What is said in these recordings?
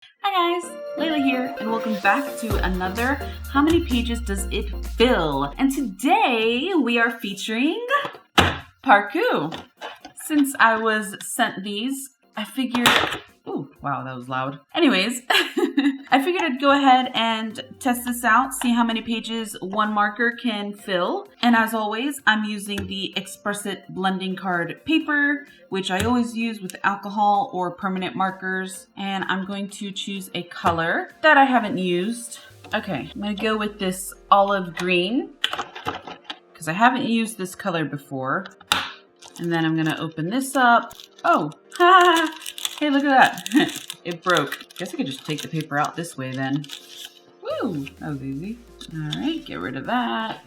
Hi guys, Layla here, and welcome back to another How Many Pages Does It Fill? And today we are featuring PAR KOO. Since I was sent these, I figured, ooh, wow, that was loud. Anyways, I figured I'd go ahead and test this out, see how many pages one marker can fill. And as always, I'm using the Express It blending card paper, which I always use with alcohol or permanent markers. And I'm going to choose a color that I haven't used. Okay, I'm gonna go with this olive green because I haven't used this color before. And then I'm gonna open this up. Oh, ha! Hey, look at that. It broke. Guess I could just take the paper out this way then. Woo, that was easy. All right, get rid of that.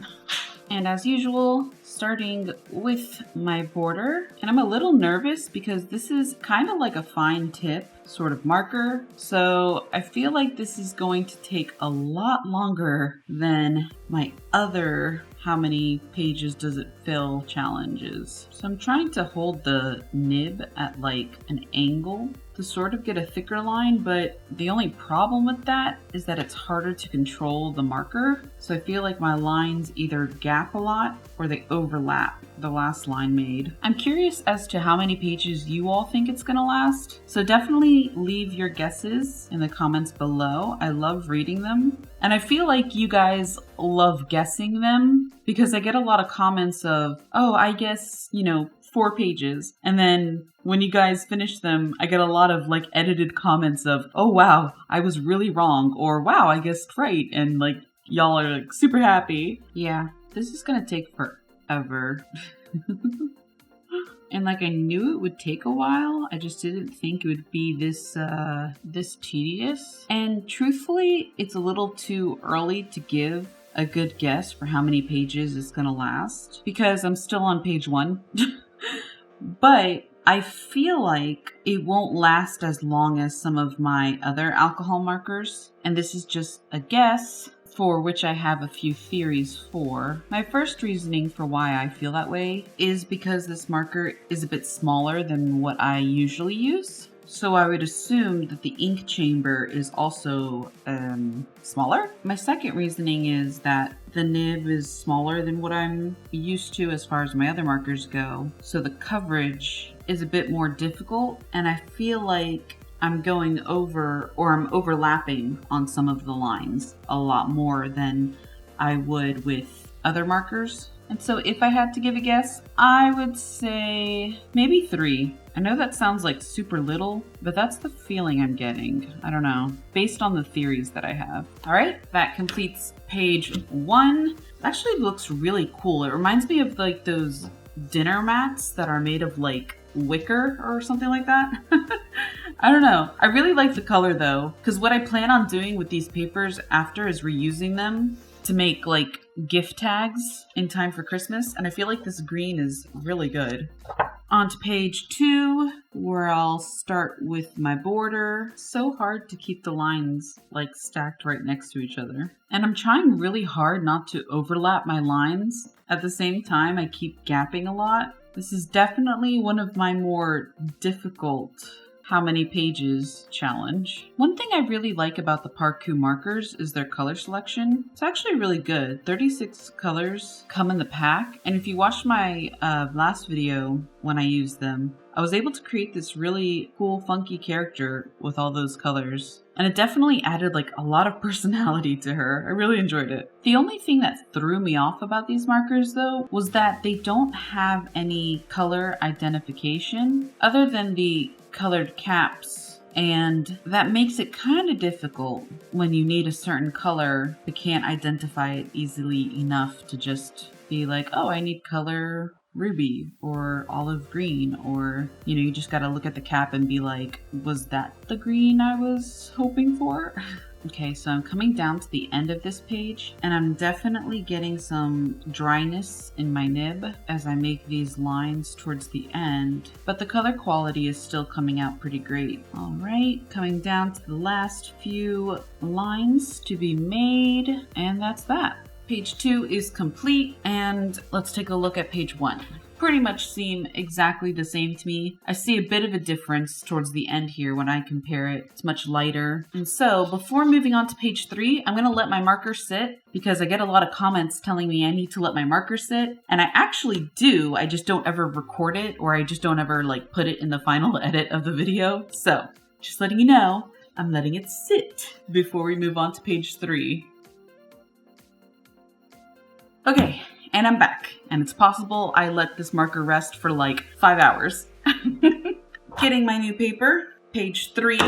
And as usual, starting with my border. And I'm a little nervous because this is kind of like a fine tip sort of marker. So I feel like this is going to take a lot longer than my other How Many Pages Does It Fill challenges. So I'm trying to hold the nib at like an angle to sort of get a thicker line, but the only problem with that is that it's harder to control the marker. So I feel like my lines either gap a lot or they overlap the last line made. I'm curious as to how many pages you all think it's gonna last. So definitely leave your guesses in the comments below. I love reading them. And I feel like you guys love guessing them because I get a lot of comments of, oh, I guess, 4 pages. And then when you guys finish them, I get a lot of like edited comments of, oh wow, I was really wrong, or wow, I guessed right. And like y'all are like super happy. Yeah, this is gonna take forever. And like I knew it would take a while, I just didn't think it would be this tedious. And truthfully, it's a little too early to give a good guess for how many pages it's gonna last because I'm still on page 1. But I feel like it won't last as long as some of my other alcohol markers. And this is just a guess for which I have a few theories for. My first reasoning for why I feel that way is because this marker is a bit smaller than what I usually use. So I would assume that the ink chamber is also smaller. My second reasoning is that the nib is smaller than what I'm used to as far as my other markers go. So the coverage is a bit more difficult, and I feel like I'm going over, or I'm overlapping on some of the lines a lot more than I would with other markers. And so if I had to give a guess, I would say maybe 3. I know that sounds like super little, but that's the feeling I'm getting. I don't know, based on the theories that I have. All right, that completes page 1. It actually looks really cool. It reminds me of like those dinner mats that are made of like wicker or something like that. I don't know. I really like the color though, because what I plan on doing with these papers after is reusing them to make like gift tags in time for Christmas. And I feel like this green is really good. On to page 2, where I'll start with my border. So hard to keep the lines like stacked right next to each other. And I'm trying really hard not to overlap my lines. At the same time, I keep gapping a lot. This is definitely one of my more difficult How Many Pages challenge. One thing I really like about the PAR KOO markers is their color selection. It's actually really good. 36 colors come in the pack. And if you watched my last video when I used them, I was able to create this really cool, funky character with all those colors. And it definitely added like a lot of personality to her. I really enjoyed it. The only thing that threw me off about these markers though was that they don't have any color identification other than the colored caps, and that makes it kind of difficult when you need a certain color but can't identify it easily enough to just be like, oh, I need color ruby or olive green, or you just got to look at the cap and be like, was that the green I was hoping for? Okay, so I'm coming down to the end of this page, and I'm definitely getting some dryness in my nib as I make these lines towards the end, but the color quality is still coming out pretty great. All right, coming down to the last few lines to be made, and that's that. Page 2 is complete, and let's take a look at page 1. pretty much seem exactly the same to me. I see a bit of a difference towards the end here when I compare it. It's much lighter. And so before moving on to page 3, I'm going to let my marker sit because I get a lot of comments telling me I need to let my marker sit. And I actually do. I just don't ever record it, or I just don't ever like put it in the final edit of the video. So just letting you know, I'm letting it sit before we move on to page 3. Okay, and I'm back. And it's possible I let this marker rest for like 5 hours. Getting my new paper, page 3,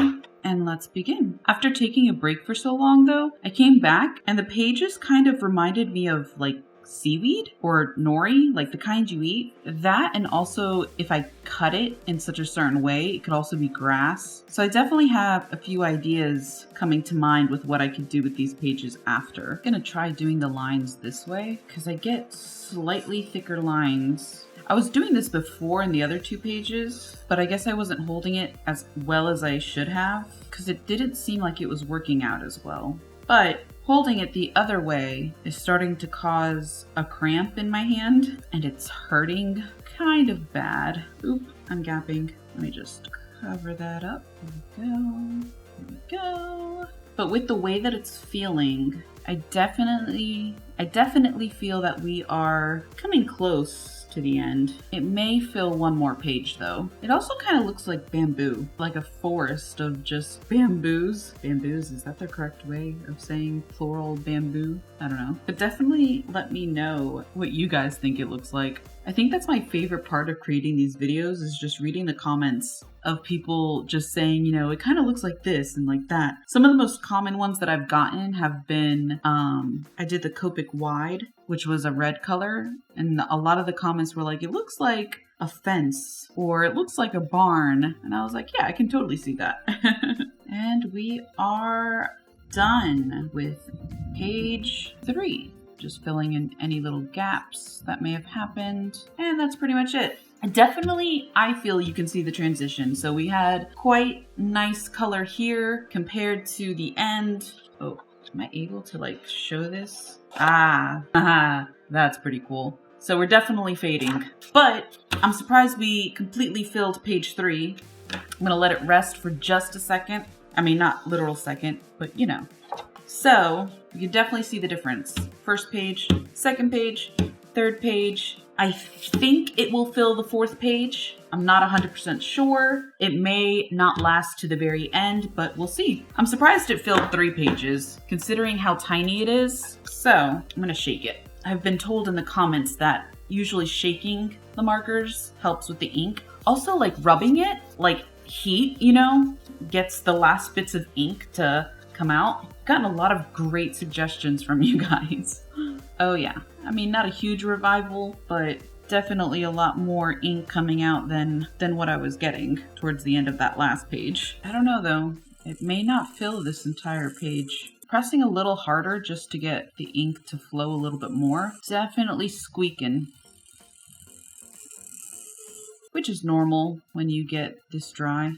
and let's begin. After taking a break for so long though, I came back and the pages kind of reminded me of like seaweed or nori, like the kind you eat. That, and also if I cut it in such a certain way, it could also be grass. So I definitely have a few ideas coming to mind with what I could do with these pages after. I'm gonna try doing the lines this way because I get slightly thicker lines. I was doing this before in the other 2 pages, but I guess I wasn't holding it as well as I should have because it didn't seem like it was working out as well. But holding it the other way is starting to cause a cramp in my hand, and it's hurting kind of bad. Oop, I'm gapping. Let me just cover that up. There we go. There we go. But with the way that it's feeling, I definitely feel that we are coming close to the end. It may fill one more page though. It also kind of looks like bamboo, like a forest of just bamboos. Bamboos, is that the correct way of saying plural bamboo? I don't know. But definitely let me know what you guys think it looks like. I think that's my favorite part of creating these videos, is just reading the comments of people just saying, you know, it kind of looks like this and like that. Some of the most common ones that I've gotten have been, I did the Copic wide, which was a red color. And a lot of the comments were like, it looks like a fence, or it looks like a barn. And I was like, yeah, I can totally see that. And we are done with page 3. Just filling in any little gaps that may have happened. And that's pretty much it. Definitely, I feel you can see the transition. So we had quite nice color here compared to the end. Oh, am I able to like show this? That's pretty cool. So we're definitely fading, but I'm surprised we completely filled page 3. I'm gonna let it rest for just a second. I mean, not literal second, but you know. So you can definitely see the difference. First page, second page, third page. I think it will fill the 4th page. I'm not 100% sure. It may not last to the very end, but we'll see. I'm surprised it filled 3 pages, considering how tiny it is. So I'm gonna shake it. I've been told in the comments that usually shaking the markers helps with the ink. Also, like rubbing it, like heat, you know, gets the last bits of ink to come out. I've gotten a lot of great suggestions from you guys. Oh yeah, I mean, not a huge revival, but definitely a lot more ink coming out than what I was getting towards the end of that last page. I don't know though, it may not fill this entire page. Pressing a little harder just to get the ink to flow a little bit more. Definitely squeaking. Which is normal when you get this dry.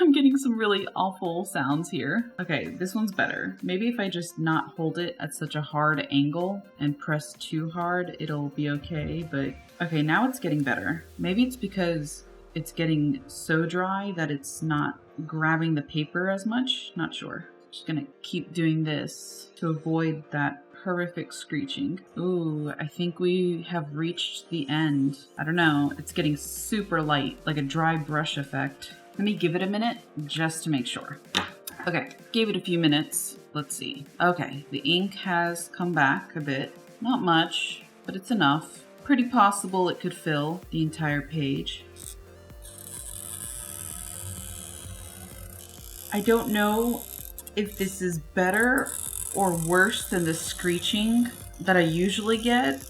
I'm getting some really awful sounds here. Okay, this one's better. Maybe if I just not hold it at such a hard angle and press too hard, it'll be okay, but okay, now it's getting better. Maybe it's because it's getting so dry that it's not grabbing the paper as much. Not sure. Just gonna keep doing this to avoid that horrific screeching. Ooh, I think we have reached the end. I don't know, it's getting super light, like a dry brush effect. Let me give it a minute just to make sure. Okay, gave it a few minutes. Let's see. Okay, the ink has come back a bit. Not much, but it's enough. Pretty possible it could fill the entire page. I don't know if this is better or worse than the screeching that I usually get.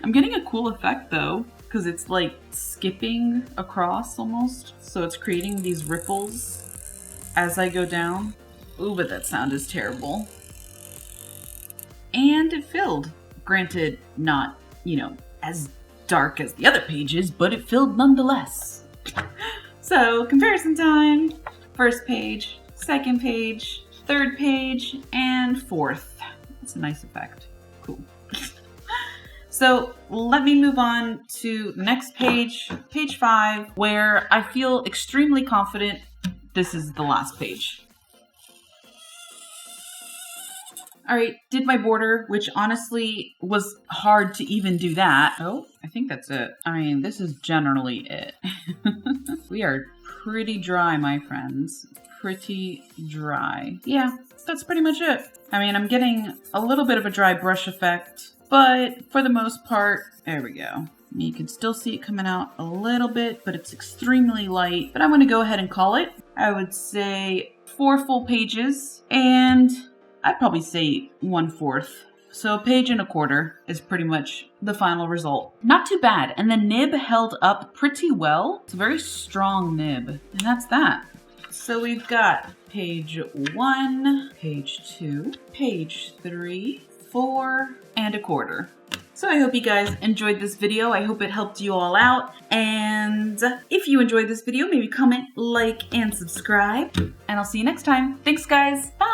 I'm getting a cool effect though, because it's like skipping across almost. So it's creating these ripples as I go down. Ooh, but that sound is terrible. And it filled. Granted, not, you know, as dark as the other pages, but it filled nonetheless. So, comparison time. First page, second page, third page, and fourth. That's a nice effect. Cool. So let me move on to the next page, page 5, where I feel extremely confident this is the last page. All right, did my border, which honestly was hard to even do that. Oh, I think that's it. I mean, this is generally it. We are pretty dry, my friends. Pretty dry. Yeah, that's pretty much it. I mean, I'm getting a little bit of a dry brush effect, but for the most part, there we go. You can still see it coming out a little bit, but it's extremely light. But I'm going to go ahead and call it. I would say 4 full pages, and I'd probably say 1/4. So a page and a quarter is pretty much the final result. Not too bad. And the nib held up pretty well. It's a very strong nib. And that's that. So we've got page 1, page 2, page 3, 4, and a quarter. So I hope you guys enjoyed this video. I hope it helped you all out. And if you enjoyed this video, maybe comment, like, and subscribe. And I'll see you next time. Thanks, guys. Bye.